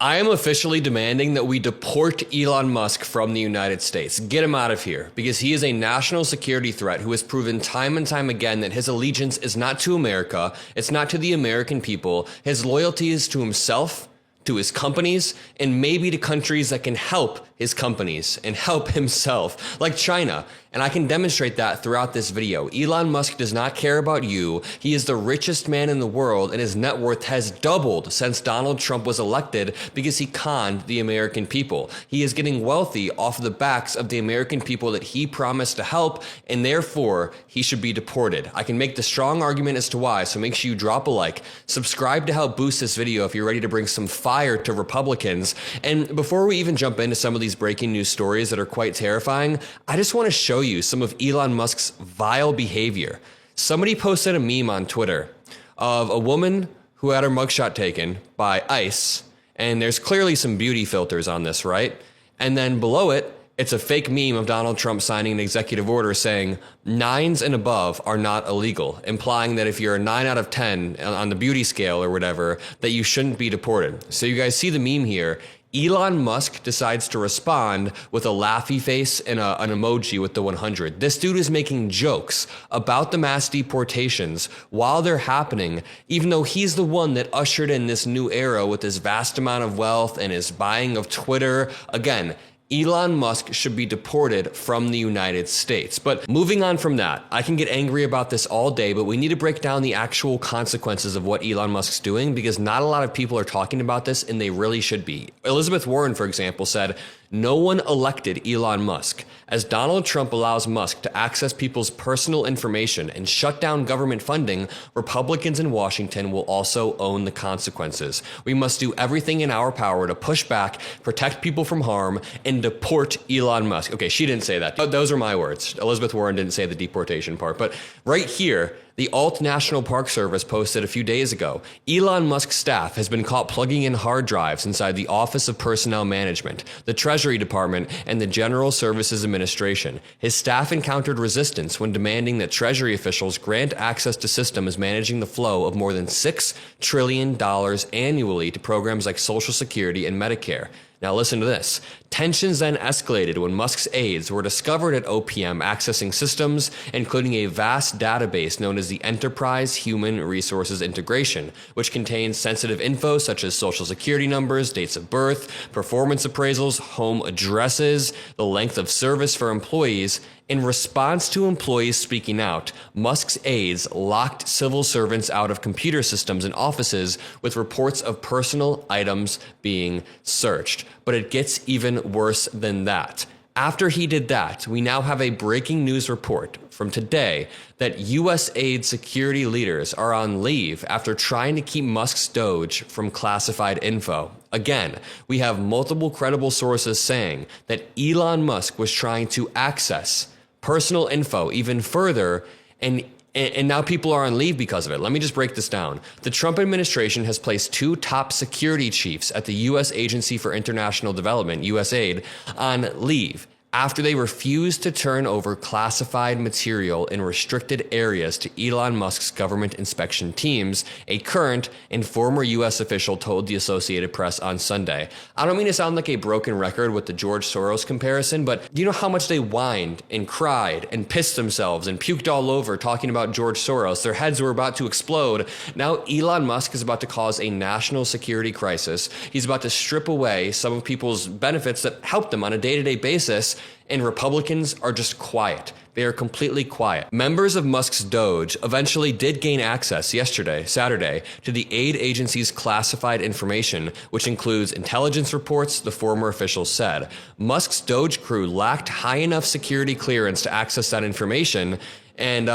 I am officially demanding that we deport Elon Musk from the United States. Get him out of here, because he is a national security threat who has proven time and time again that his allegiance is not to America, it's not to the American people. His loyalty is to himself, to his companies, and maybe to countries that can help his companies and help himself, like China. And I can demonstrate that throughout this video. Elon Musk does not care about you. He is the richest man in the world, and his net worth has doubled since Donald Trump was elected because he conned the American people. He is getting wealthy off the backs of the American people that he promised to help, and therefore he should be deported. I can make the strong argument as to why, so make sure you drop a like, subscribe to help boost this video if you're ready to bring some fire to Republicans. And before we even jump into some of these breaking news stories that are quite terrifying, I just want to show you some of Elon Musk's vile behavior. Somebody posted a meme on Twitter of a woman who had her mugshot taken by ICE, and there's clearly some beauty filters on this, right? And then below it, it's a fake meme of Donald Trump signing an executive order saying 9s and above are not illegal, implying that if you're a 9 out of 10 on the beauty scale or whatever, that you shouldn't be deported. So you guys see the meme here. Elon Musk decides to respond with a laughy face and an emoji with the 100. This dude is making jokes about the mass deportations while they're happening, even though he's the one that ushered in this new era with his vast amount of wealth and his buying of Twitter. Again, Elon Musk should be deported from the United States. But moving on from that, I can get angry about this all day, but we need to break down the actual consequences of what Elon Musk's doing, because not a lot of people are talking about this, and they really should be. Elizabeth Warren, for example, said, "No one elected Elon Musk. As Donald Trump allows Musk to access people's personal information and shut down government funding, Republicans in Washington will also own the consequences. We must do everything in our power to push back, protect people from harm, and deport Elon Musk." Okay, she didn't say that. Those are my words. Elizabeth Warren didn't say the deportation part. But right here, the Alt National Park Service posted a few days ago, Elon Musk's staff has been caught plugging in hard drives inside the Office of Personnel Management, the Treasury Department, and the General Services Administration. His staff encountered resistance when demanding that Treasury officials grant access to systems managing the flow of more than $6 trillion annually to programs like Social Security and Medicare. Now listen to this. Tensions then escalated when Musk's aides were discovered at OPM accessing systems, including a vast database known as the Enterprise Human Resources Integration, which contains sensitive info such as social security numbers, dates of birth, performance appraisals, home addresses, the length of service for employees. In response to employees speaking out, Musk's aides locked civil servants out of computer systems and offices with reports of personal items being searched. But it gets even worse than that. After he did that, we now have a breaking news report from today that U.S. aid security leaders are on leave after trying to keep Musk's Doge from classified info. Again, we have multiple credible sources saying that Elon Musk was trying to access personal info even further, and now people are on leave because of it. Let me just break this down. The Trump administration has placed 2 top security chiefs at the U.S. Agency for International Development, USAID, on leave after they refused to turn over classified material in restricted areas to Elon Musk's government inspection teams, a current and former U.S. official told the Associated Press on Sunday. I don't mean to sound like a broken record with the George Soros comparison, but do you know how much they whined and cried and pissed themselves and puked all over talking about George Soros? Their heads were about to explode. Now Elon Musk is about to cause a national security crisis. He's about to strip away some of people's benefits that help them on a day-to-day basis. And Republicans are just quiet. They are completely quiet. Members of Musk's Doge eventually did gain access yesterday, Saturday, to the aid agency's classified information, which includes intelligence reports, the former officials said. Musk's Doge crew lacked high enough security clearance to access that information, and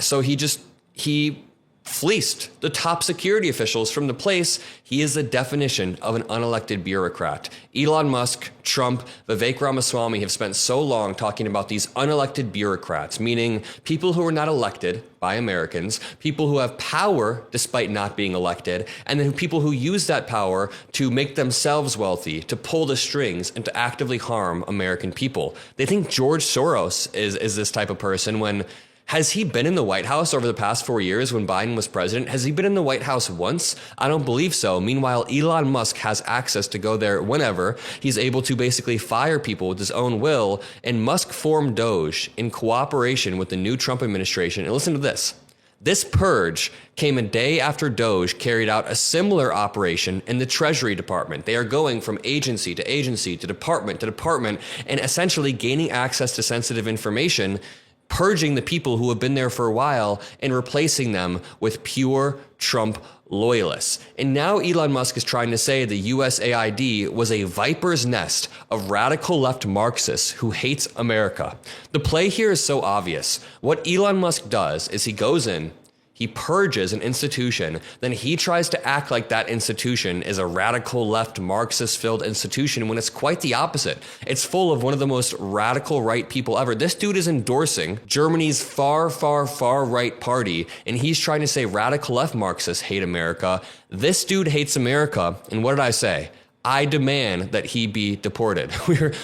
so he fleeced the top security officials from the place. He is the definition of an unelected bureaucrat. Elon Musk, Trump, Vivek Ramaswamy have spent so long talking about these unelected bureaucrats, meaning people who are not elected by Americans, people who have power despite not being elected, and then people who use that power to make themselves wealthy, to pull the strings, and to actively harm American people. They think George Soros is this type of person when Has he been in the White House over the past 4 years when Biden was president? Has he been in the White House once? I don't believe so. Meanwhile, Elon Musk has access to go there whenever. He's able to basically fire people with his own will. And Musk formed Doge in cooperation with the new Trump administration. And listen to this. This purge came a day after Doge carried out a similar operation in the Treasury Department. They are going from agency to agency to department and essentially gaining access to sensitive information, purging the people who have been there for a while and replacing them with pure Trump loyalists. And now Elon Musk is trying to say the USAID was a viper's nest of radical left Marxists who hates America. The play here is so obvious. What Elon Musk does is he goes in, he purges an institution, then he tries to act like that institution is a radical left Marxist-filled institution when it's quite the opposite. It's full of one of the most radical right people ever. This dude is endorsing Germany's far, far, far right party, and he's trying to say radical left Marxists hate America. This dude hates America, and what did I say? I demand that he be deported.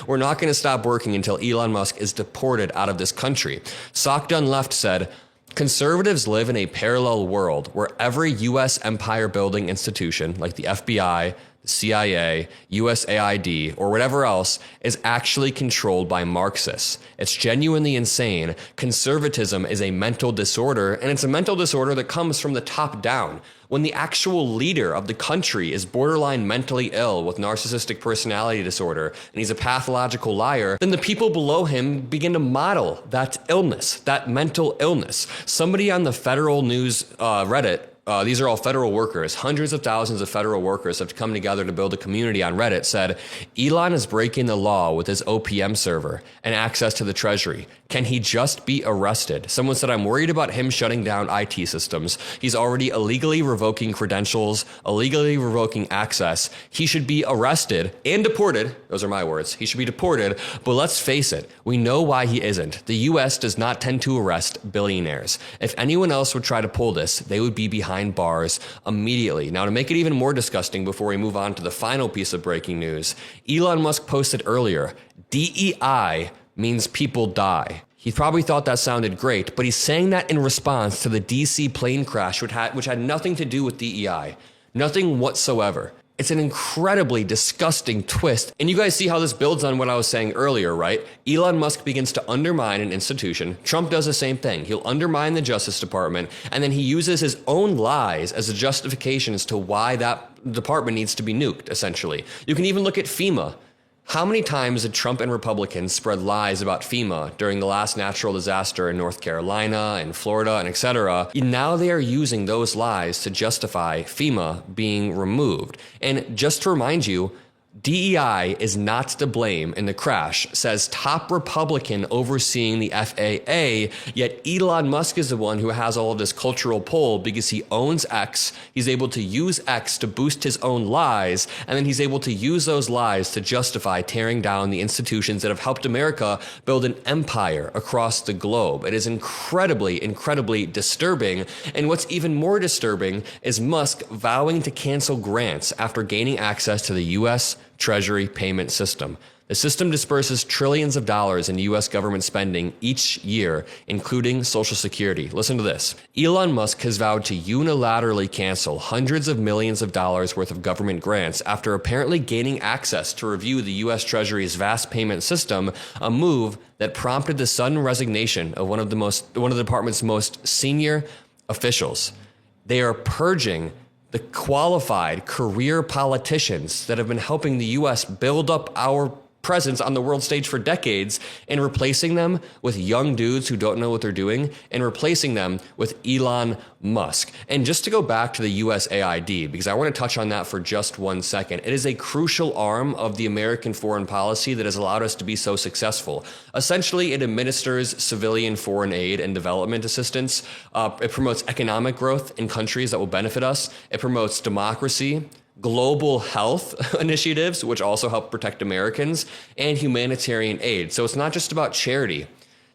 We're not going to stop working until Elon Musk is deported out of this country. Sock Done Left said, conservatives live in a parallel world where every U.S. empire-building institution, like the FBI, the CIA, USAID, or whatever else, is actually controlled by Marxists. It's genuinely insane. Conservatism is a mental disorder, and it's a mental disorder that comes from the top down. When the actual leader of the country is borderline mentally ill with narcissistic personality disorder, and he's a pathological liar, then the people below him begin to model that illness, that mental illness. Somebody on the federal news Reddit, these are all federal workers, hundreds of thousands of federal workers have come together to build a community on Reddit, said, Elon is breaking the law with his OPM server and access to the Treasury. Can he just be arrested? Someone said, I'm worried about him shutting down IT systems. He's already illegally revoking credentials, illegally revoking access. He should be arrested and deported. Those are my words. He should be deported. But let's face it, we know why he isn't. The US does not tend to arrest billionaires. If anyone else would try to pull this, they would be behind bars immediately. Now, to make it even more disgusting before we move on to the final piece of breaking news, Elon Musk posted earlier, DEI means people die. He probably thought that sounded great, but he's saying that in response to the DC plane crash, which had nothing to do with DEI. Nothing whatsoever. It's an incredibly disgusting twist. And you guys see how this builds on what I was saying earlier, right? Elon Musk begins to undermine an institution. Trump does the same thing. He'll undermine the Justice Department, and then he uses his own lies as a justification as to why that department needs to be nuked, essentially. You can even look at FEMA. How many times did Trump and Republicans spread lies about FEMA during the last natural disaster in North Carolina and Florida and etc.? Now they are using those lies to justify FEMA being removed. And just to remind you, DEI is not to blame in the crash, says top Republican overseeing the FAA, yet Elon Musk is the one who has all of this cultural pull because he owns X. He's able to use X to boost his own lies, and then he's able to use those lies to justify tearing down the institutions that have helped America build an empire across the globe. It is incredibly, incredibly disturbing, and what's even more disturbing is Musk vowing to cancel grants after gaining access to the U.S. Treasury payment system. The system disperses trillions of dollars in U.S. government spending each year, including Social Security. Listen to this. Elon Musk has vowed to unilaterally cancel hundreds of millions of dollars worth of government grants after apparently gaining access to review the U.S. Treasury's vast payment system, a move that prompted the sudden resignation of one of the department's most senior officials. They are purging the qualified career politicians that have been helping the U.S. build up our presence on the world stage for decades and replacing them with young dudes who don't know what they're doing and replacing them with Elon Musk. And just to go back to the USAID, because I want to touch on that for just 1 second, it is a crucial arm of the American foreign policy that has allowed us to be so successful. Essentially, it administers civilian foreign aid and development assistance. It promotes economic growth in countries that will benefit us. It promotes democracy, global health initiatives, which also help protect Americans, and humanitarian aid. So it's not just about charity.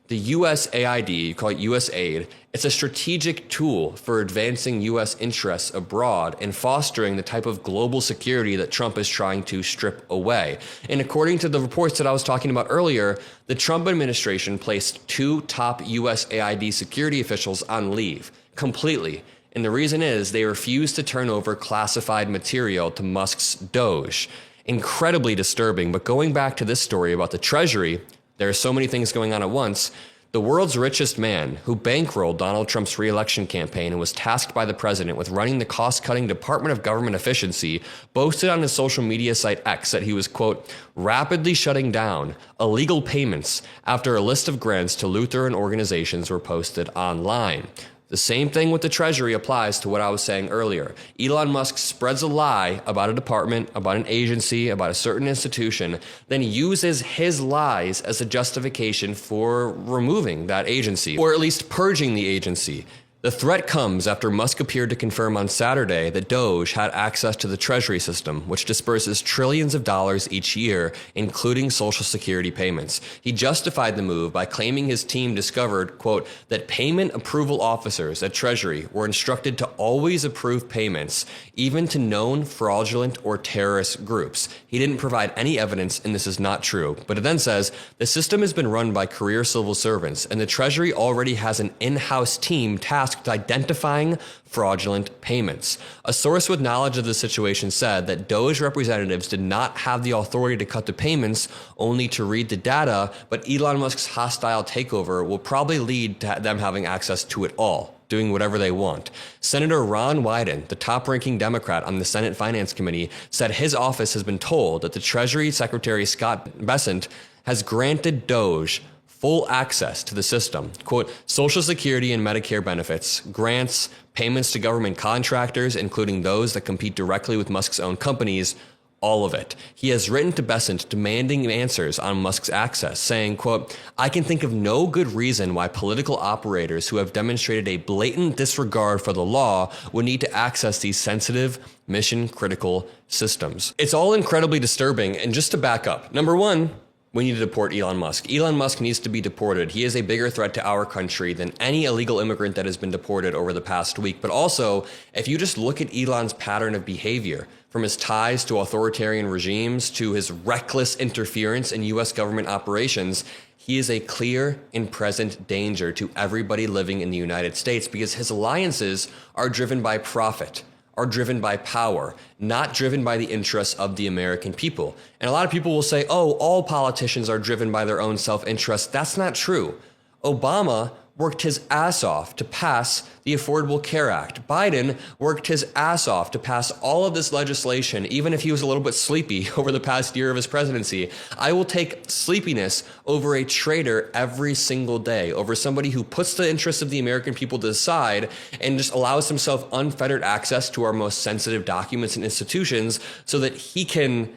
The USAID, you call it USAID, it's a strategic tool for advancing U.S. interests abroad and fostering the type of global security that Trump is trying to strip away. And according to the reports that I was talking about earlier, the Trump administration placed 2 top USAID security officials on leave completely. And the reason is they refused to turn over classified material to Musk's Doge. Incredibly disturbing. But going back to this story about the Treasury, there are so many things going on at once. The world's richest man, who bankrolled Donald Trump's re-election campaign and was tasked by the president with running the cost-cutting Department of Government Efficiency, boasted on his social media site X that he was, quote, rapidly shutting down illegal payments after a list of grants to Lutheran organizations were posted online. The same thing with the Treasury applies to what I was saying earlier. Elon Musk spreads a lie about a department, about an agency, about a certain institution, then uses his lies as a justification for removing that agency, or at least purging the agency. The threat comes after Musk appeared to confirm on Saturday that Doge had access to the Treasury system, which disperses trillions of dollars each year, including Social Security payments. He justified the move by claiming his team discovered, quote, that payment approval officers at Treasury were instructed to always approve payments, even to known fraudulent or terrorist groups. He didn't provide any evidence, and this is not true. But it then says, the system has been run by career civil servants, and the Treasury already has an in-house team tasked with identifying fraudulent payments. A source with knowledge of the situation said that Doge representatives did not have the authority to cut the payments, only to read the data, but Elon Musk's hostile takeover will probably lead to them having access to it all, doing whatever they want. Senator Ron Wyden, the top-ranking Democrat on the Senate Finance Committee, said his office has been told that the Treasury Secretary Scott Bessent has granted Doge full access to the system. Quote, Social Security and Medicare benefits, grants, payments to government contractors, including those that compete directly with Musk's own companies, all of it. He has written to Bessent demanding answers on Musk's access, saying, quote, I can think of no good reason why political operators who have demonstrated a blatant disregard for the law would need to access these sensitive, mission-critical systems. It's all incredibly disturbing, and just to back up, number one, we need to deport Elon Musk. Elon Musk needs to be deported. He is a bigger threat to our country than any illegal immigrant that has been deported over the past week. But also, if you just look at Elon's pattern of behavior, from his ties to authoritarian regimes to his reckless interference in U.S. government operations, he is a clear and present danger to everybody living in the United States because his alliances are driven by profit, are driven by power, not driven by the interests of the American people. And a lot of people will say, oh, all politicians are driven by their own self-interest. That's not true. Obama worked his ass off to pass the Affordable Care Act. Biden worked his ass off to pass all of this legislation, even if he was a little bit sleepy over the past year of his presidency. I will take sleepiness over a traitor every single day, over somebody who puts the interests of the American people to the side and just allows himself unfettered access to our most sensitive documents and institutions so that he can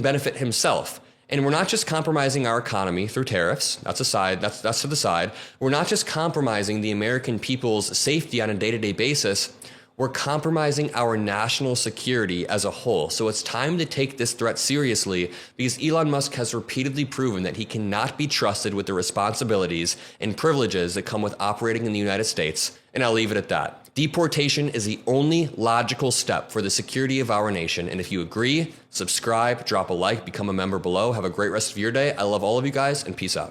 benefit himself. And we're not just compromising our economy through tariffs. That's to the side. We're not just compromising the American people's safety on a day-to-day basis. We're compromising our national security as a whole. So it's time to take this threat seriously because Elon Musk has repeatedly proven that he cannot be trusted with the responsibilities and privileges that come with operating in the United States. And I'll leave it at that. Deportation is the only logical step for the security of our nation. And if you agree, subscribe, drop a like, become a member below. Have a great rest of your day. I love all of you guys, and peace out.